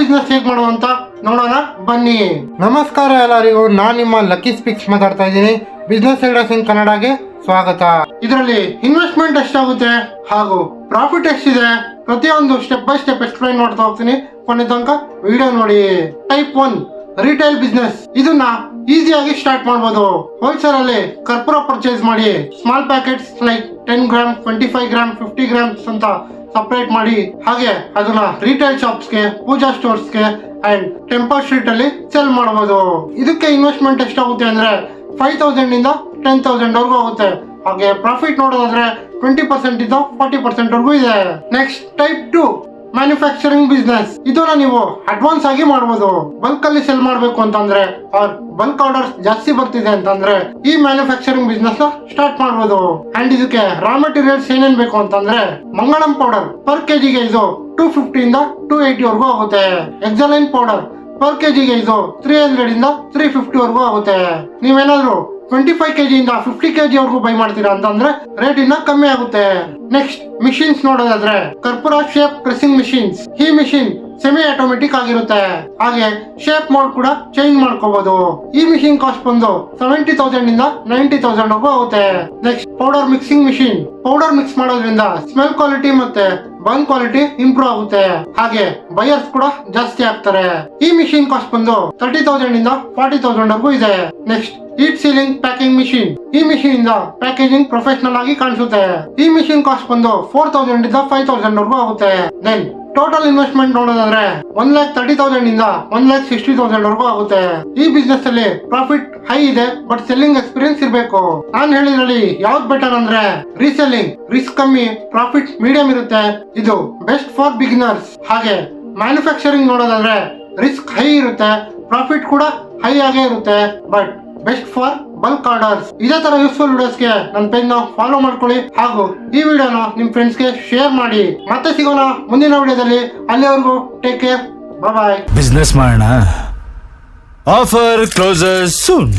Business ಹೇಗೆ ಮಾಡುವಂತ ನೋಡೋಣ ಬನ್ನಿ. ನಮಸ್ಕಾರ ಎಲ್ಲರಿಗೂ, ನಾನು ನಿಮ್ಮ ಲಕ್ಕಿ ಸ್ಪೀಕ್ಸ್ ಮಾತಾಡ್ತಾ ಇದ್ದೀನಿ. ಬಿಸ್ನೆಸ್ ಐಡಿಯಾಸ್ ಇನ್ ಕನ್ನಡಗೆ ಸ್ವಾಗತ. ಇದರಲ್ಲಿ ಇನ್ವೆಸ್ಟ್ಮೆಂಟ್ ಎಷ್ಟಾಗುತ್ತೆ ಹಾಗೂ ಪ್ರಾಫಿಟ್ ಎಷ್ಟಿದೆ ಪ್ರತಿಯೊಂದು ಸ್ಟೆಪ್ ಬೈ ಸ್ಟೆಪ್ ಎಕ್ಸ್ಪ್ಲೈನ್ ಮಾಡ್ತಾ ಹೋಗ್ತೀನಿ. ಕೊನೆ ತನಕ ವಿಡಿಯೋ ನೋಡಿ. Type 1 retail business. ಇದನ್ನ ಈಸಿಯಾಗಿ ಸ್ಟಾರ್ಟ್ ಮಾಡಬಹುದು. ಹೋಲ್ಸೇಲ್ ಅಲ್ಲಿ ಕರ್ಪೂರ ಪರ್ಚೇಸ್ ಮಾಡಿ small packets like 10 gram, 25 gram, 50 grams ಅಂತ ಸಪರೇಟ್ ಮಾಡಿ ಹಾಗೆ ಅದನ್ನ ರಿಟೇಲ್ ಶಾಪ್ಸ್ಗೆ, ಪೂಜಾ ಸ್ಟೋರ್ಸ್ಗೆ ಅಂಡ್ ಟೆಂಪಲ್ ಸ್ಟ್ರೀಟ್ ಅಲ್ಲಿ ಸೆಲ್ ಮಾಡಬಹುದು. ಇದಕ್ಕೆ ಇನ್ವೆಸ್ಟ್ಮೆಂಟ್ ಎಷ್ಟಾಗುತ್ತೆ ಅಂದ್ರೆ 5,000 ಇಂದ 10,000 ವರೆಗೂ ಆಗುತ್ತೆ. ಹಾಗೆ ಪ್ರಾಫಿಟ್ ನೋಡೋದಾದ್ರೆ 20% ಇಂದ 40% ವರೆಗೂ ಇದೆ. Next type 2 manufacturing business. ಇದನ್ನ ನೀವು ಅಡ್ವಾನ್ಸ್ ಆಗಿ ಮಾಡಬಹುದು. ಬಲ್ಕ್ ಅಲ್ಲಿ ಸೆಲ್ ಮಾಡಬೇಕು ಅಂತಂದ್ರೆ ಆರ್ ಬಲ್ಕ್ ಆರ್ಡರ್ಸ್ ಜಾಸ್ತಿ ಬರ್ತಿದೆ ಅಂತಂದ್ರೆ ಈ ಮ್ಯಾನುಫ್ಯಾಕ್ಚರಿಂಗ್ ಬಿಸ್ನೆಸ್ ನ ಸ್ಟಾರ್ಟ್ ಮಾಡಬಹುದು. ಅಂಡ್ ಇದಕ್ಕೆ ರಾ ಮೆಟೀರಿಯಲ್ಸ್ ಏನೇನ್ ಬೇಕು ಅಂತಂದ್ರೆ ಮಂಗಳಂ ಪೌಡರ್ ಪರ್ ಕೆಜಿಗೆ ಇದು 250 ಇಂದ 280 ವರೆಗೂ ಆಗುತ್ತೆ. ಎಕ್ಸಲೈನ್ ಪೌಡರ್ ಪರ್ ಕೆಜಿಗೆ ಇದು 300 ಇಂದ 350 ವರೆಗೂ ಆಗುತ್ತೆ. ನೀವೇನಾದ್ರೂ 25 kg ಇಂದ 50 kg ವರೆಗೂ ಬೈ ಮಾಡ್ತೀರಾ ಅಂತಂದ್ರೆ ರೇಟ್ ಇನ್ನ ಕಮ್ಮಿ ಆಗುತ್ತೆ. ನೆಕ್ಸ್ಟ್ ಮಿಷಿನ್ಸ್ ನೋಡೋದಾದ್ರೆ ಕರ್ಪೂರ ಶೇಪ್ ಪ್ರೆಸಿಂಗ್ ಮಿಷಿನ್ಸ್. ಈ ಮಿಷಿನ್ ಸೆಮಿ ಆಟೋಮೆಟಿಕ್ ಆಗಿರುತ್ತೆ. ಹಾಗೆ ಶೇಪ್ ಮೋಡ್ ಕೂಡ ಚೇಂಜ್ ಮಾಡ್ಕೋಬಹುದು. ಈ ಮಿಷಿನ್ ಕಾಸ್ಟ್ ಬಂದು 70,000 ಇಂದ 90,000 ವರೆಗೂ ಆಗುತ್ತೆ. Next powder mixing machine. Powder mix ಮಾಡೋದ್ರಿಂದ ಸ್ಮೆಲ್ ಕ್ವಾಲಿಟಿ ಮತ್ತೆ ಬರ್ನ್ ಕ್ವಾಲಿಟಿ ಇಂಪ್ರೂವ್ ಆಗುತ್ತೆ. ಹಾಗೆ ಬಯರ್ಸ್ ಕೂಡ ಜಾಸ್ತಿ ಆಗ್ತಾರೆ. ಈ ಮಿಷಿನ್ ಕಾಸ್ಟ್ ಬಂದು 30,000 ಇಂದ 40,000 ವರೆಗೂ ಇದೆ. Next heat ceiling packing machine. ಈ ಮಿಷಿನ್ ಇಂದ ಪ್ಯಾಕೇಜಿಂಗ್ ಪ್ರೊಫೆಷನಲ್ ಆಗಿ ಕಾಣಿಸುತ್ತೆ. ಈ ಮಿಷಿನ್ ಕಾಸ್ಟ್ ಬಂದು 4,000 ಇಂದ 5,000 ವರೆಗೂ ಆಗುತ್ತೆ. ದೆನ್ ಟೋಟಲ್ ಇನ್ವೆಸ್ಟ್ಮೆಂಟ್ ನೋಡೋದಾದ್ರೆ 1,30,000 ಇಂದ 1,60,000 ವರೆಗೂ ಆಗುತ್ತೆ. ಈ ಬಿಸ್ನೆಸ್ ಅಲ್ಲಿ ಪ್ರಾಫಿಟ್ ಹೈ ಇದೆ, ಬಟ್ ಸೆಲ್ಲಿಂಗ್ ಎಕ್ಸ್ಪೀರಿಯನ್ಸ್ ಇರಬೇಕು. ನಾನು ಹೇಳಿದ್ರಲ್ಲಿ ಯಾವ್ದು ಬೆಟರ್ ಅಂದ್ರೆ ರೀಸೆಲ್ಲಿಂಗ್. ರಿಸ್ಕ್ ಕಮ್ಮಿ, ಪ್ರಾಫಿಟ್ ಮೀಡಿಯಂ ಇರುತ್ತೆ. ಇದು ಬೆಸ್ಟ್ ಫಾರ್ ಬಿಗಿನರ್ಸ್. ಹಾಗೆ ಮ್ಯಾನುಫ್ಯಾಕ್ಚರಿಂಗ್ ನೋಡೋದಾದ್ರೆ ರಿಸ್ಕ್ ಹೈ ಇರುತ್ತೆ, ಪ್ರಾಫಿಟ್ ಕೂಡ ಹೈ ಆಗೇ ಇರುತ್ತೆ, but best for bulk orders. ಇದೇ ತರ ಯೂಸ್ಫುಲ್ ವಿಡಿಯೋಸ್ಗೆ ನನ್ನ ಪೇಜ್ ನ ಫಾಲೋ ಮಾಡ್ಕೊಳ್ಳಿ ಹಾಗೂ ಈ ವಿಡಿಯೋನ ನಿಮ್ ಫ್ರೆಂಡ್ಸ್ಗೆ ಶೇರ್ ಮಾಡಿ. ಮತ್ತೆ ಸಿಗೋಣ ಮುಂದಿನ ವಿಡಿಯೋದಲ್ಲಿ. ಅಲ್ಲಿವರೆಗೂ ಟೇಕ್ ಕೇರ್, ಬಾಯ್. ಬಿಸ್ನೆಸ್ ಮಾಡೋಣ. Offer closer soon.